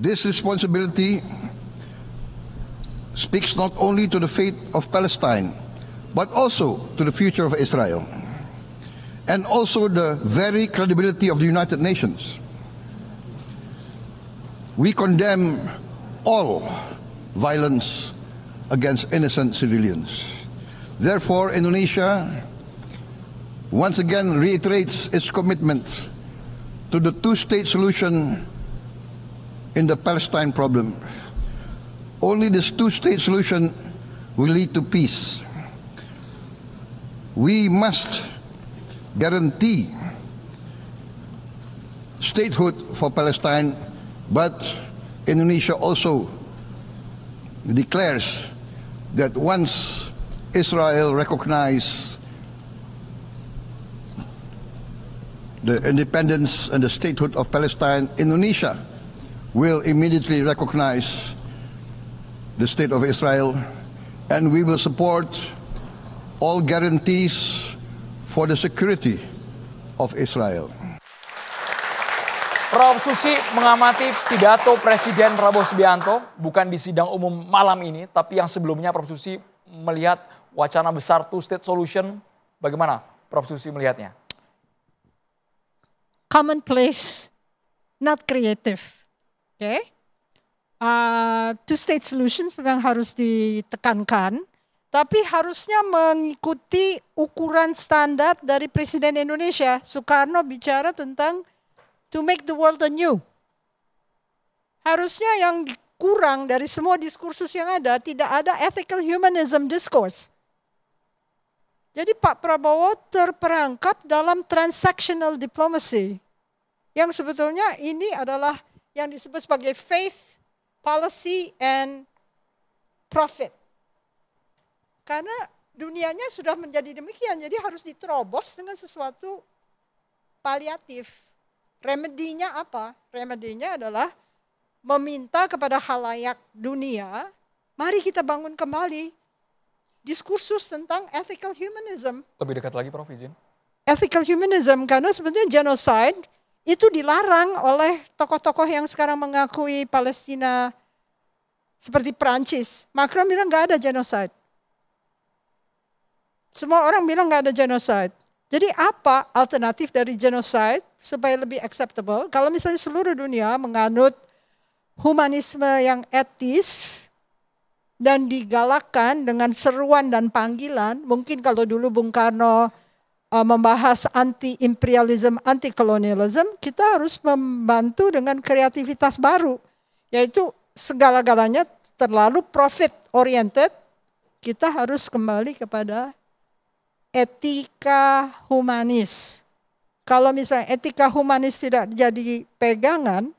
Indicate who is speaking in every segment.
Speaker 1: This responsibility speaks not only to the fate of Palestine, but also to the future of Israel, and also the very credibility of the United Nations. We condemn all violence against innocent civilians. Therefore, Indonesia once again reiterates its commitment to the two-state solution in the Palestine problem. Only this two-state solution will lead to peace. We must guarantee statehood for Palestine, but Indonesia also declares that once Israel recognizes the independence and the statehood of Palestine, Indonesia will immediately recognize the state of Israel, and we will support all guarantees for the security of Israel.
Speaker 2: Prof. Susi mengamati pidato Presiden Prabowo Subianto bukan di sidang umum malam ini, tapi yang sebelumnya. Prof. Susi melihat wacana besar two-state solution, bagaimana Prof. Susi melihatnya?
Speaker 3: Commonplace, not creative. Okay? Two-state solutions memang harus ditekankan, tapi harusnya mengikuti ukuran standar dari Presiden Indonesia. Soekarno bicara tentang to make the world anew. Harusnya yang kurang dari semua diskursus yang ada, tidak ada ethical humanism discourse. Jadi Pak Prabowo terperangkap dalam transactional diplomacy, yang sebetulnya ini adalah yang disebut sebagai faith, policy, and profit. Karena dunianya sudah menjadi demikian, jadi harus diterobos dengan sesuatu paliatif. Remedinya apa? Remedinya adalah meminta kepada khalayak dunia, mari kita bangun kembali diskursus tentang ethical humanism.
Speaker 2: Lebih dekat lagi Prof, izin.
Speaker 3: Ethical humanism, karena sebetulnya genocide itu dilarang oleh tokoh-tokoh yang sekarang mengakui Palestina seperti Perancis. Macron bilang nggak ada genocide. Semua orang bilang nggak ada genocide. Jadi apa alternatif dari genocide supaya lebih acceptable? Kalau misalnya seluruh dunia menganut humanisme yang etis dan digalakkan dengan seruan dan panggilan, mungkin kalau dulu Bung Karno membahas anti-imperialism, anti-kolonialism, kita harus membantu dengan kreativitas baru, yaitu segala-galanya terlalu profit-oriented, kita harus kembali kepada etika humanis. Kalau misalnya etika humanis tidak jadi pegangan,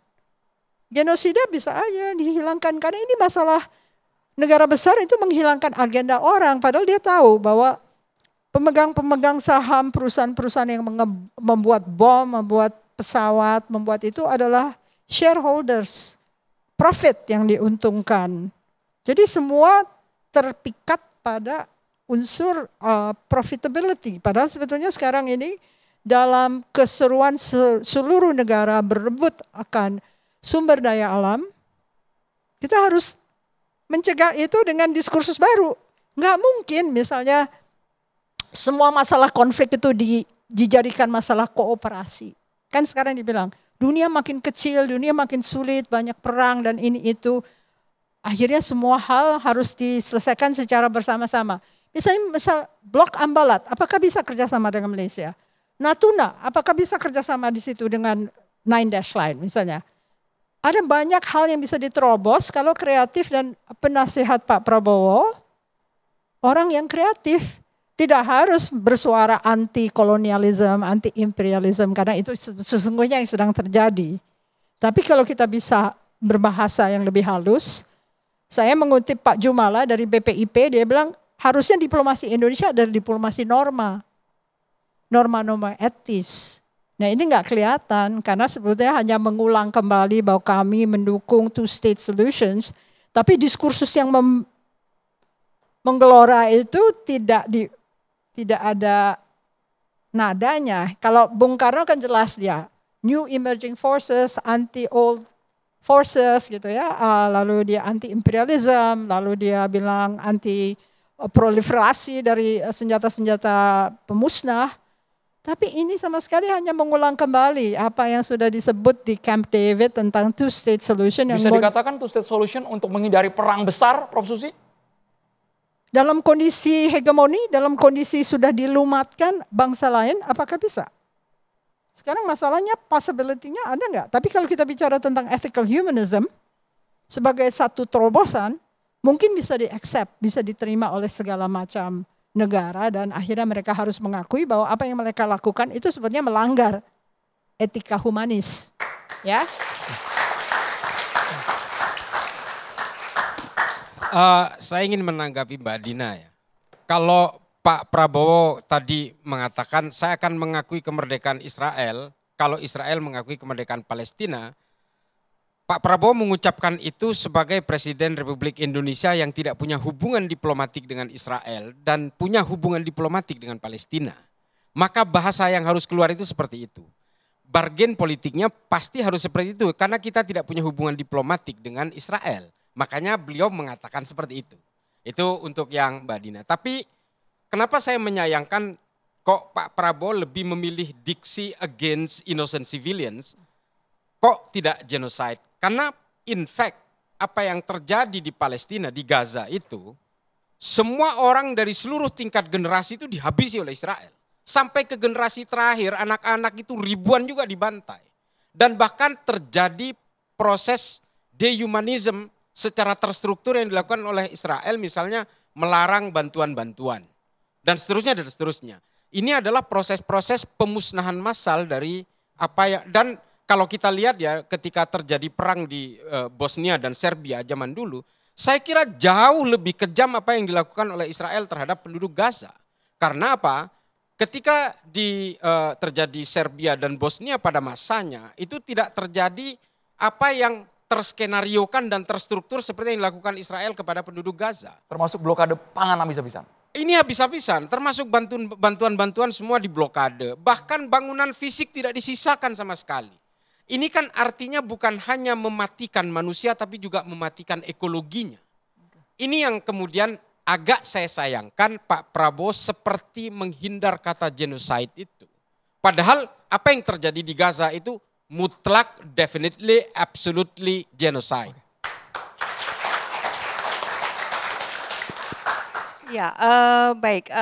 Speaker 3: genosida bisa aja dihilangkan, karena ini masalah negara besar itu menghilangkan agenda orang, padahal dia tahu bahwa pemegang-pemegang saham perusahaan-perusahaan yang membuat bom, membuat pesawat, membuat itu adalah shareholders, profit yang diuntungkan. Jadi semua terpikat pada unsur profitability. Padahal sebetulnya sekarang ini dalam keseruan seluruh negara berebut akan sumber daya alam, kita harus mencegah itu dengan diskursus baru. Nggak mungkin misalnya semua masalah konflik itu dijadikan masalah kooperasi. Kan sekarang dibilang, dunia makin kecil, dunia makin sulit, banyak perang dan ini itu. Akhirnya semua hal harus diselesaikan secara bersama-sama. Misal Blok Ambalat, apakah bisa kerjasama dengan Malaysia? Natuna, apakah bisa kerjasama di situ dengan Nine Dash Line misalnya? Ada banyak hal yang bisa diterobos kalau kreatif, dan penasihat Pak Prabowo, orang yang kreatif. Tidak harus bersuara anti-kolonialisme, anti-imperialisme, karena itu sesungguhnya yang sedang terjadi. Tapi kalau kita bisa berbahasa yang lebih halus, saya mengutip Pak Jumala dari BPIP, dia bilang harusnya diplomasi Indonesia adalah diplomasi norma. Norma-norma etis. Nah ini nggak kelihatan, karena sebetulnya hanya mengulang kembali bahwa kami mendukung two-state solutions, tapi diskursus yang menggelora itu tidak ada nadanya. Kalau Bung Karno kan jelas dia, new emerging forces, anti-old forces gitu ya, lalu dia anti imperialism, lalu dia bilang anti proliferasi dari senjata-senjata pemusnah. Tapi ini sama sekali hanya mengulang kembali apa yang sudah disebut di Camp David tentang two-state solution.
Speaker 2: Bisa dikatakan two-state solution untuk menghindari perang besar, Prof. Susi?
Speaker 3: Dalam kondisi hegemoni, dalam kondisi sudah dilumatkan bangsa lain, apakah bisa? Sekarang masalahnya possibility-nya ada nggak? Tapi kalau kita bicara tentang ethical humanism, sebagai satu terobosan, mungkin bisa di-accept, bisa diterima oleh segala macam negara, dan akhirnya mereka harus mengakui bahwa apa yang mereka lakukan itu sebetulnya melanggar etika humanis. Ya.
Speaker 4: Saya ingin menanggapi Mbak Dina ya. Kalau Pak Prabowo tadi mengatakan saya akan mengakui kemerdekaan Israel, kalau Israel mengakui kemerdekaan Palestina, Pak Prabowo mengucapkan itu sebagai Presiden Republik Indonesia yang tidak punya hubungan diplomatik dengan Israel dan punya hubungan diplomatik dengan Palestina. Maka bahasa yang harus keluar itu seperti itu. Bargain politiknya pasti harus seperti itu karena kita tidak punya hubungan diplomatik dengan Israel. Makanya beliau mengatakan seperti itu. Itu untuk yang Mbak Dina. Tapi kenapa saya menyayangkan kok Pak Prabowo lebih memilih diksi against innocent civilians, kok tidak genocide? Karena in fact apa yang terjadi di Palestina, di Gaza itu, semua orang dari seluruh tingkat generasi itu dihabisi oleh Israel. Sampai ke generasi terakhir, anak-anak itu ribuan juga dibantai. Dan bahkan terjadi proses dehumanism secara terstruktur yang dilakukan oleh Israel, misalnya melarang bantuan-bantuan. Dan seterusnya dan seterusnya. Ini adalah proses-proses pemusnahan massal dari apa yang, dan kalau kita lihat ya ketika terjadi perang di Bosnia dan Serbia zaman dulu, saya kira jauh lebih kejam apa yang dilakukan oleh Israel terhadap penduduk Gaza. Karena apa? Ketika terjadi Serbia dan Bosnia pada masanya, itu tidak terjadi apa yang terskenariokan dan terstruktur seperti yang dilakukan Israel kepada penduduk Gaza.
Speaker 2: Termasuk blokade pangan habis-habisan.
Speaker 4: Ini habis-habisan, termasuk bantuan-bantuan semua diblokade. Bahkan bangunan fisik tidak disisakan sama sekali. Ini kan artinya bukan hanya mematikan manusia tapi juga mematikan ekologinya. Ini yang kemudian agak saya sayangkan Pak Prabowo seperti menghindar kata genocide itu. Padahal apa yang terjadi di Gaza itu mutlak, definitely, absolutely genocide.
Speaker 5: Ya, baik.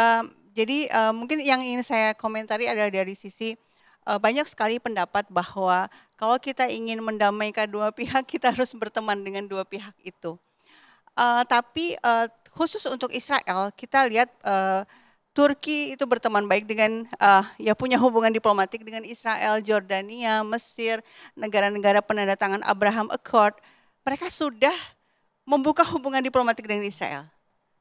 Speaker 5: Jadi mungkin yang ingin saya komentari adalah dari sisi banyak sekali pendapat bahwa kalau kita ingin mendamaikan dua pihak, kita harus berteman dengan dua pihak itu. Tapi khusus untuk Israel, kita lihat Turki itu berteman baik dengan, ya punya hubungan diplomatik dengan Israel, Jordania, Mesir, negara-negara penandatangan Abraham Accord. Mereka sudah membuka hubungan diplomatik dengan Israel.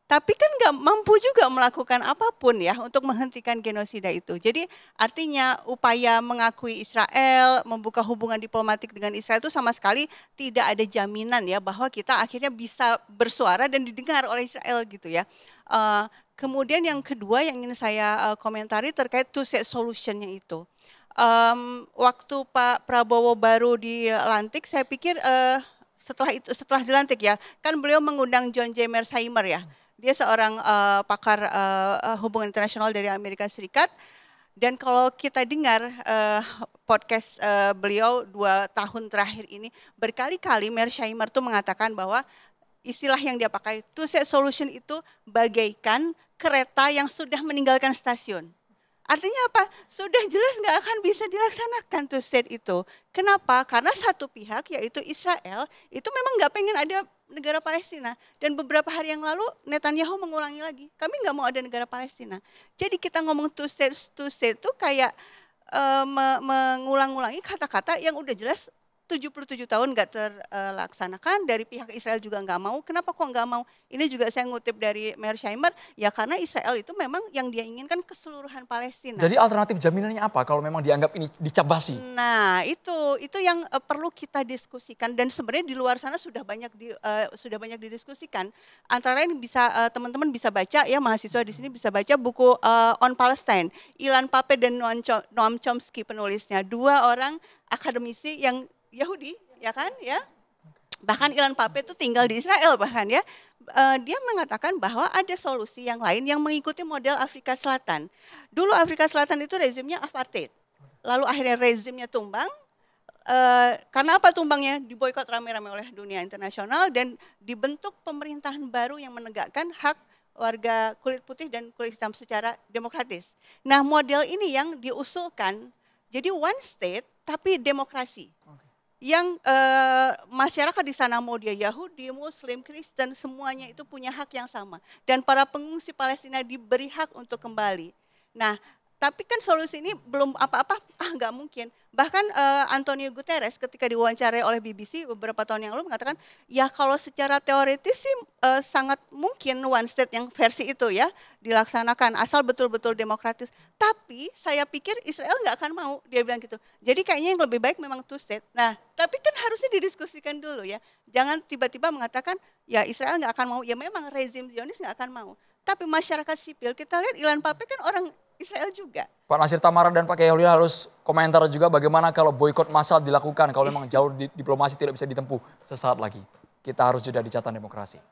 Speaker 5: Tapi kan nggak mampu juga melakukan apapun ya untuk menghentikan genosida itu. Jadi artinya upaya mengakui Israel, membuka hubungan diplomatik dengan Israel itu sama sekali tidak ada jaminan ya bahwa kita akhirnya bisa bersuara dan didengar oleh Israel gitu ya. Kemudian yang kedua yang ingin saya komentari terkait two-state solution-nya itu. Waktu Pak Prabowo baru dilantik, saya pikir setelah dilantik ya, kan beliau mengundang John J. Mearsheimer ya. Dia seorang pakar hubungan internasional dari Amerika Serikat. Dan kalau kita dengar podcast beliau 2 tahun terakhir ini, berkali-kali Mearsheimer tuh mengatakan bahwa istilah yang dia pakai, two-state solution itu bagaikan kereta yang sudah meninggalkan stasiun. Artinya apa? Sudah jelas nggak akan bisa dilaksanakan two-state itu. Kenapa? Karena satu pihak yaitu Israel itu memang nggak pengen ada negara Palestina. Dan beberapa hari yang lalu Netanyahu mengulangi lagi, kami nggak mau ada negara Palestina. Jadi kita ngomong two-state itu kayak mengulang-ulangi kata-kata yang udah jelas 77 tahun nggak terlaksanakan, dari pihak Israel juga nggak mau. Kenapa kok nggak mau? Ini juga saya ngutip dari Mearsheimer, ya karena Israel itu memang yang dia inginkan keseluruhan Palestina.
Speaker 2: Jadi alternatif jaminannya apa kalau memang dianggap ini dicabasi?
Speaker 5: Nah itu yang perlu kita diskusikan, dan sebenarnya di luar sana sudah banyak didiskusikan. Antara lain bisa teman-teman bisa baca ya, mahasiswa di sini bisa baca buku On Palestine, Ilan Pappé dan Noam Chomsky penulisnya, 2 orang akademisi yang Yahudi, ya kan, ya, Bahkan Ilan Pappé itu tinggal di Israel bahkan ya. Dia mengatakan bahwa ada solusi yang lain yang mengikuti model Afrika Selatan. Dulu Afrika Selatan itu rezimnya apartheid. Lalu akhirnya rezimnya tumbang. Karena apa tumbangnya? Diboikot rame-rame oleh dunia internasional dan dibentuk pemerintahan baru yang menegakkan hak warga kulit putih dan kulit hitam secara demokratis. Nah, model ini yang diusulkan jadi one state tapi demokrasi. Yang masyarakat di sana mau dia Yahudi, Muslim, Kristen, semuanya itu punya hak yang sama. Dan para pengungsi Palestina diberi hak untuk kembali. Nah, tapi kan solusi ini belum apa-apa, nggak mungkin. Bahkan Antonio Guterres ketika diwawancarai oleh BBC beberapa tahun yang lalu mengatakan, ya kalau secara teoritis sih sangat mungkin one state yang versi itu ya dilaksanakan asal betul-betul demokratis. Tapi saya pikir Israel nggak akan mau, dia bilang gitu. Jadi kayaknya yang lebih baik memang two state. Nah, tapi kan harusnya didiskusikan dulu ya. Jangan tiba-tiba mengatakan, ya Israel nggak akan mau, ya memang rezim Zionis nggak akan mau. Tapi masyarakat sipil, kita lihat Ilan Pappé kan orang Israel juga.
Speaker 2: Pak Nasir Tamara dan Pak Kiai Holil harus komentar juga bagaimana kalau boikot massal dilakukan kalau memang jalur diplomasi tidak bisa ditempuh sesaat lagi. Kita harus jeda di Catatan Demokrasi.